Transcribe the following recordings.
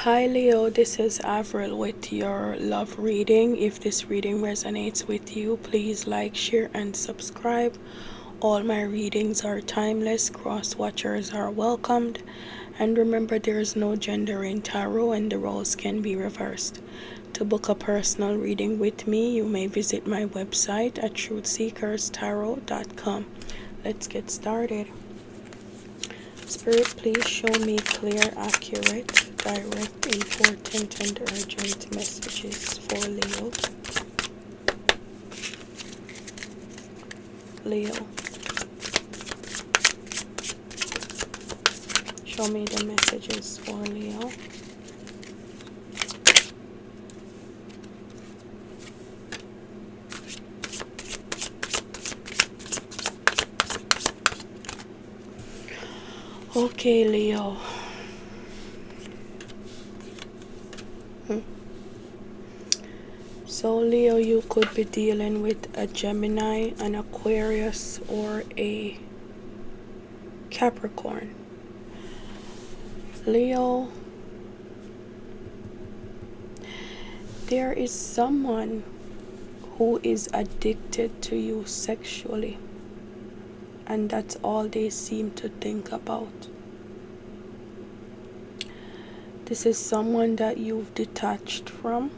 Hi Leo, this is Avril with your love reading. If this reading resonates with you, please like, share, and subscribe. All my readings are timeless, cross watchers are welcomed. And remember, there is no gender in tarot and the roles can be reversed. To book a personal reading with me, you may visit my website at truthseekerstarot.com. Let's get started. Spirit, please show me clear, accurate, direct, important, and urgent messages for Leo. Leo. Show me the messages for Leo. Okay, Leo. So, Leo, you could be dealing with a Gemini, an Aquarius, or a Capricorn. Leo, there is someone who is addicted to you sexually, and that's all they seem to think about. This is someone that you've detached from.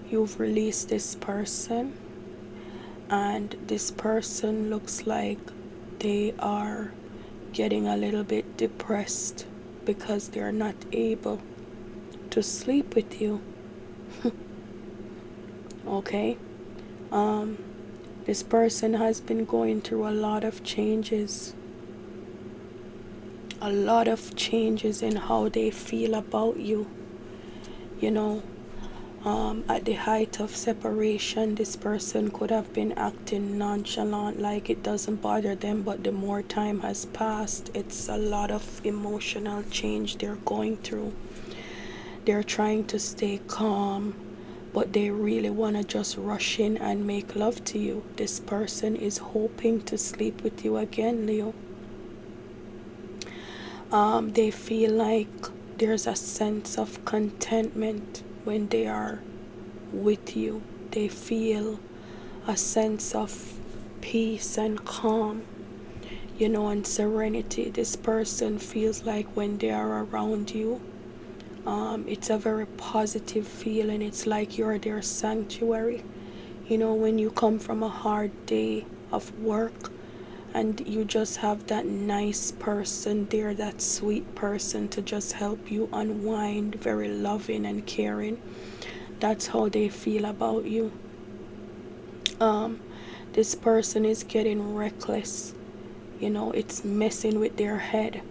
You've released this person, and this person looks like they are getting a little bit depressed because they're not able to sleep with you. Okay? This person has been going through a lot of changes. A lot of changes in how they feel about you. You know, at the height of separation, this person could have been acting nonchalant, like it doesn't bother them, but the more time has passed, it's a lot of emotional change they're going through. They're trying to stay calm, but they really want to just rush in and make love to you. This person is hoping to sleep with you again, Leo. They feel like there's a sense of contentment when they are with you. They feel a sense of peace and calm, and serenity. This person feels like when they are around you, it's a very positive feeling. It's like you're their sanctuary. When you come from a hard day of work and you just have that nice person there, that sweet person to just help you unwind, very loving and caring. That's how they feel about you. This person is getting reckless. It's messing with their head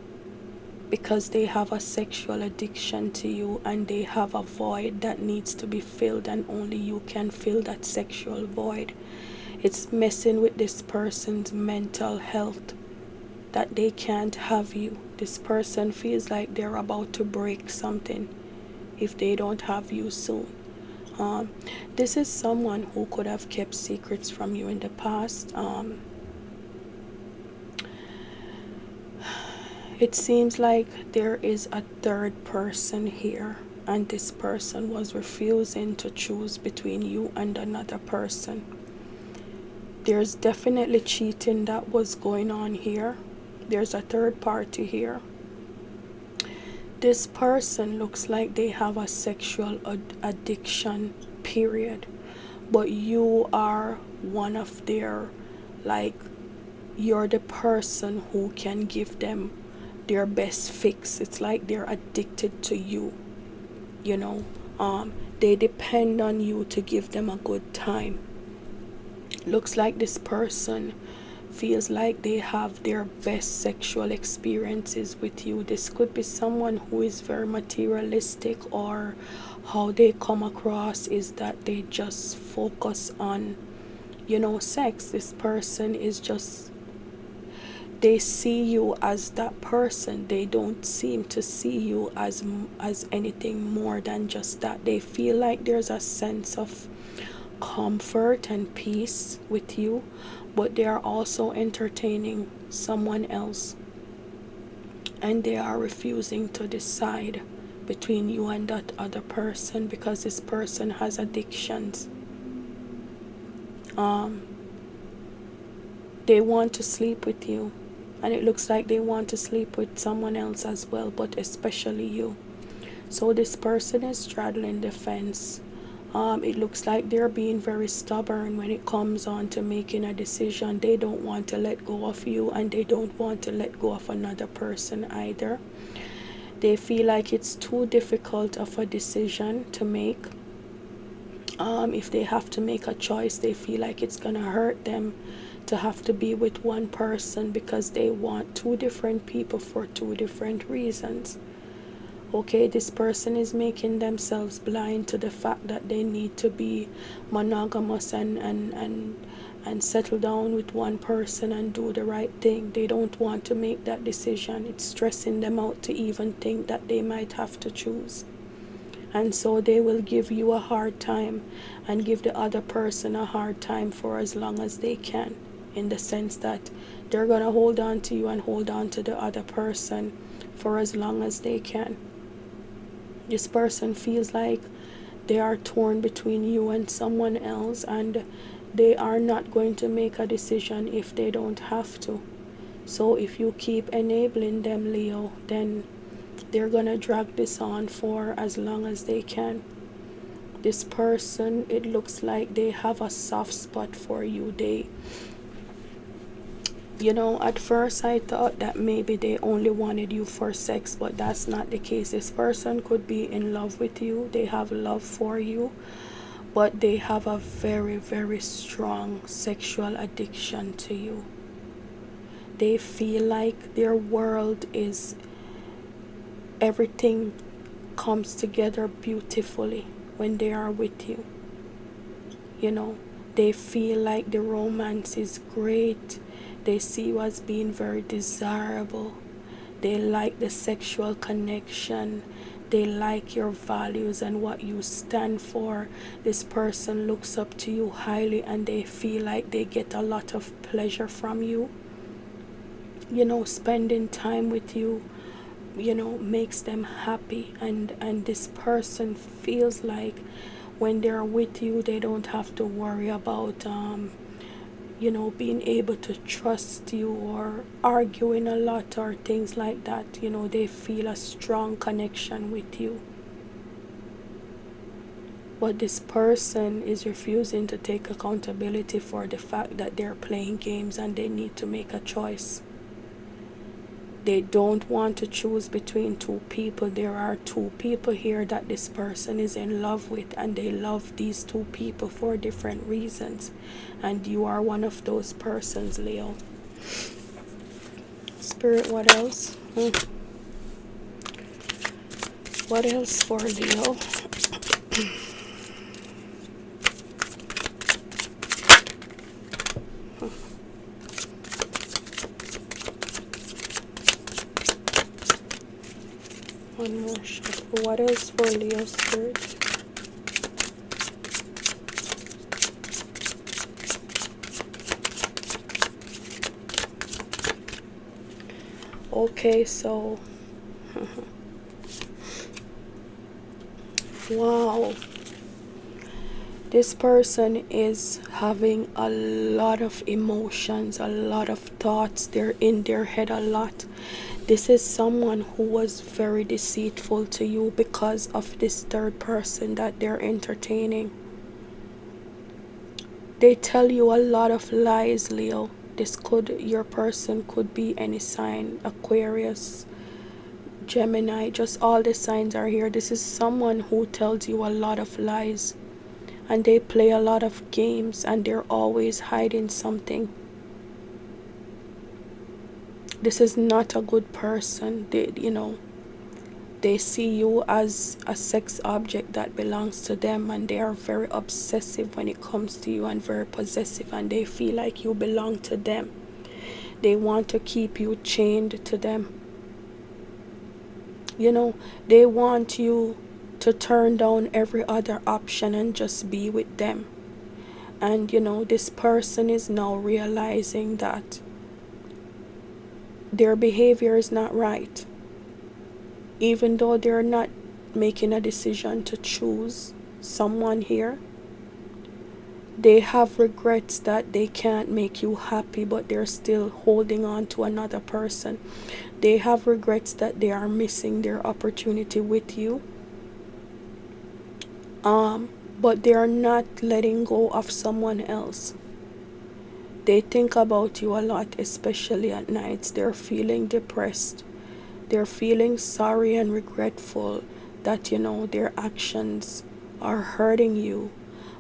because they have a sexual addiction to you, and they have a void that needs to be filled, and only you can fill that sexual void. It's messing with this person's mental health that they can't have you. This person feels like they're about to break something if they don't have you soon. This is someone who could have kept secrets from you in the past. It seems like there is a third person here, and this person was refusing to choose between you and another person. There's definitely cheating that was going on here. There's a third party here. This person looks like they have a sexual addiction, period. But you are one of their, you're the person who can give them their best fix. It's like they're addicted to you. They depend on you to give them a good time. Looks like this person feels like they have their best sexual experiences with you. This could be someone who is very materialistic, or how they come across is that they just focus on, sex. This person is just, they see you as that person. They don't seem to see you as anything more than just that. They feel like there's a sense of comfort and peace with you, but they are also entertaining someone else. and they are refusing to decide between you and that other person because this person has addictions. They want to sleep with you, and it looks like they want to sleep with someone else as well, but especially you. So this person is straddling the fence. It looks like they're being very stubborn when it comes on to making a decision. They don't want to let go of you, and they don't want to let go of another person either. They feel like it's too difficult of a decision to make. If they have to make a choice, they feel like it's gonna hurt them to have to be with one person because they want two different people for two different reasons. Okay, this person is making themselves blind to the fact that they need to be monogamous and settle down with one person and do the right thing. They don't want to make that decision. It's stressing them out to even think that they might have to choose. And so they will give you a hard time and give the other person a hard time for as long as they can, in the sense that they're going to hold on to you and hold on to the other person for as long as they can. This person feels like they are torn between you and someone else, and they are not going to make a decision if they don't have to. So if you keep enabling them, Leo, then they're gonna drag this on for as long as they can. This person, it looks like they have a soft spot for you. At first I thought that maybe they only wanted you for sex, but that's not the case. This person could be in love with you. They have love for you, but they have a very, very strong sexual addiction to you. They feel like their world is, everything comes together beautifully when they are with you. They feel like the romance is great. They see you as being very desirable. They like the sexual connection. They like your values and what you stand for. This person looks up to you highly, and they feel like they get a lot of pleasure from you. Spending time with you, makes them happy. And this person feels like when they're with you, they don't have to worry about being able to trust you or arguing a lot or things like that. They feel a strong connection with you. But this person is refusing to take accountability for the fact that they're playing games and they need to make a choice. They don't want to choose between two people. There are two people here that this person is in love with, and they love these two people for different reasons. And you are one of those persons, Leo. Spirit, what else? What else for Leo? One more shuffle. What else for Leo, Spirit? Okay, so wow, this person is having a lot of emotions, a lot of thoughts. They're in their head a lot. This is someone who was very deceitful to you because of this third person that they're entertaining. They tell you a lot of lies, Leo. Your person could be any sign, Aquarius, Gemini, just all the signs are here. This is someone who tells you a lot of lies, and they play a lot of games, and they're always hiding something. This is not a good person. They see you as a sex object that belongs to them, and they are very obsessive when it comes to you and very possessive, and they feel like you belong to them. They want to keep you chained to them. They want you to turn down every other option and just be with them. And this person is now realizing that their behavior is not right. Even though they're not making a decision to choose someone here, they have regrets that they can't make you happy, but they're still holding on to another person. They have regrets that they are missing their opportunity with you. But they are not letting go of someone else. They think about you a lot, especially at nights. They're feeling depressed. They're feeling sorry and regretful that, their actions are hurting you.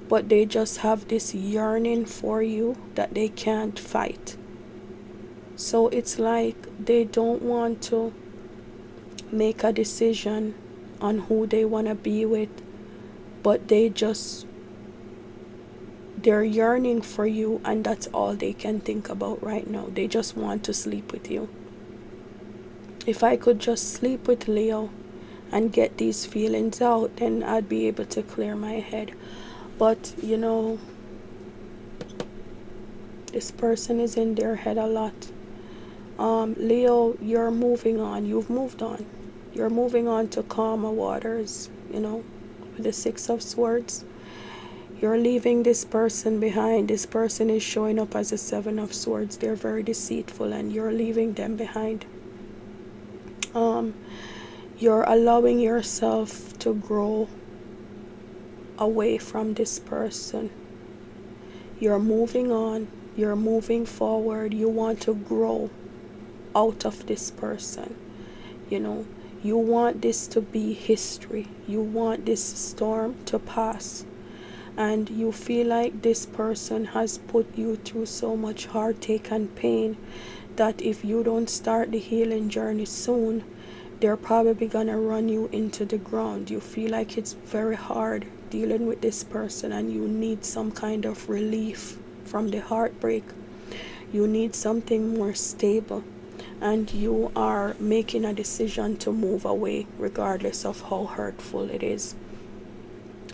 But they just have this yearning for you that they can't fight. So it's like they don't want to make a decision on who they want to be with, but they're yearning for you, and that's all they can think about right now. They just want to sleep with you. If I could just sleep with Leo and get these feelings out, then I'd be able to clear my head. But this person is in their head a lot. Leo, you're moving on. You've moved on. You're moving on to calmer waters, with the Six of Swords. You're leaving this person behind. This person is showing up as a Seven of Swords. They're very deceitful, and you're leaving them behind. You're allowing yourself to grow away from this person. You're moving on. You're moving forward. You want to grow out of this person. You want this to be history. You want this storm to pass. And you feel like this person has put you through so much heartache and pain that if you don't start the healing journey soon, they're probably gonna run you into the ground. You feel like it's very hard dealing with this person, and you need some kind of relief from the heartbreak. You need something more stable, and you are making a decision to move away regardless of how hurtful it is.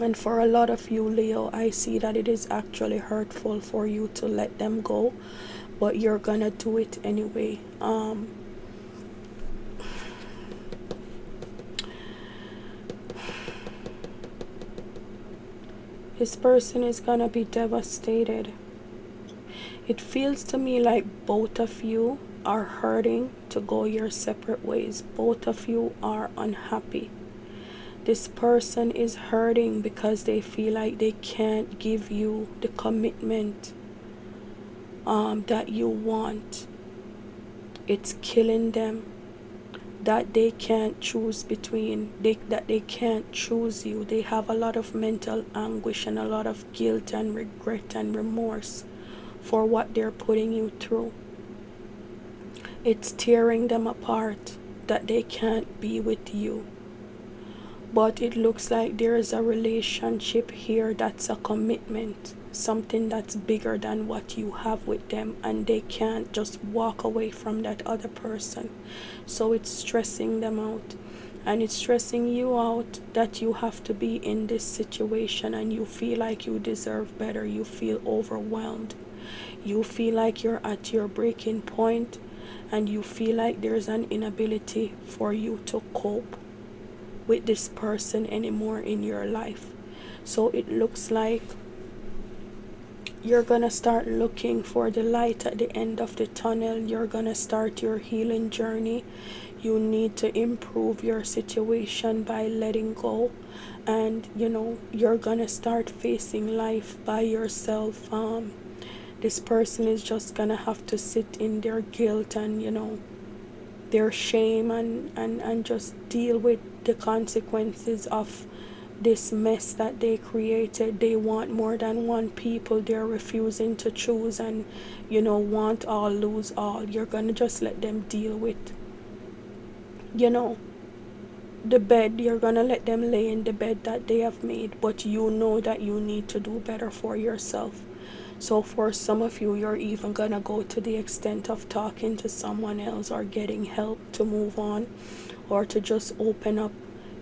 And for a lot of you, Leo, I see that it is actually hurtful for you to let them go, but you're gonna do it anyway. This person is gonna be devastated. It feels to me like both of you are hurting to go your separate ways. Both of you are unhappy. This person is hurting because they feel like they can't give you the commitment that you want. It's killing them that they can't choose that they can't choose you. They have a lot of mental anguish and a lot of guilt and regret and remorse for what they're putting you through. It's tearing them apart that they can't be with you. But it looks like there is a relationship here that's a commitment, something that's bigger than what you have with them, and they can't just walk away from that other person. So it's stressing them out, and it's stressing you out that you have to be in this situation, and you feel like you deserve better. You feel overwhelmed. You feel like you're at your breaking point, and you feel like there's an inability for you to cope with this person anymore in your life. So it looks like you're gonna start looking for the light at the end of the tunnel. You're gonna start your healing journey. You need to improve your situation by letting go, and you're gonna start facing life by yourself. This person is just gonna have to sit in their guilt and their shame, and just deal with the consequences of this mess that they created. They want more than one people. They're refusing to choose, and want all, lose all. You're gonna just let them deal with the bed. You're gonna let them lay in the bed that they have made, but you know that you need to do better for yourself. So for some of you, you're even gonna go to the extent of talking to someone else or getting help to move on, or to just open up,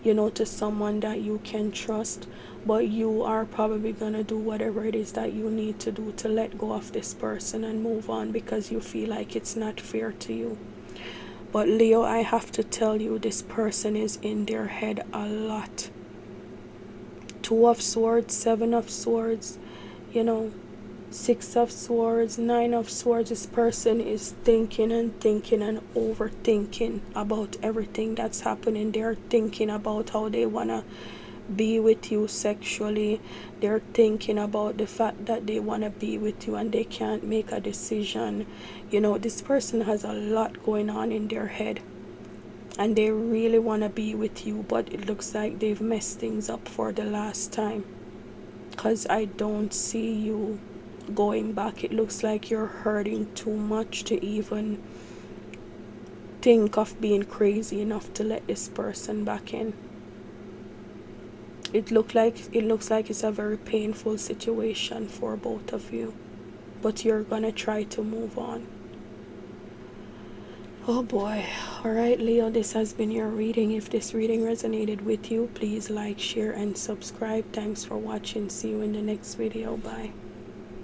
to someone that you can trust. But you are probably gonna do whatever it is that you need to do to let go of this person and move on, because you feel like it's not fair to you. But Leo, I have to tell you, this person is in their head a lot. 2 of Swords, 7 of Swords, you know, 6 of Swords, 9 of Swords. This person is thinking and thinking and overthinking about everything that's happening. They're thinking about how they want to be with you sexually. They're thinking about the fact that they want to be with you and they can't make a decision. You know, this person has a lot going on in their head and they really want to be with you, but it looks like they've messed things up for the last time, because I don't see you going back. It looks like you're hurting too much to even think of being crazy enough to let this person back in. It looks like it's a very painful situation for both of you, but you're gonna try to move on. Oh boy. Alright, Leo, this has been your reading. If this reading resonated with you, please like, share, and subscribe. Thanks for watching. See you in the next video. Bye.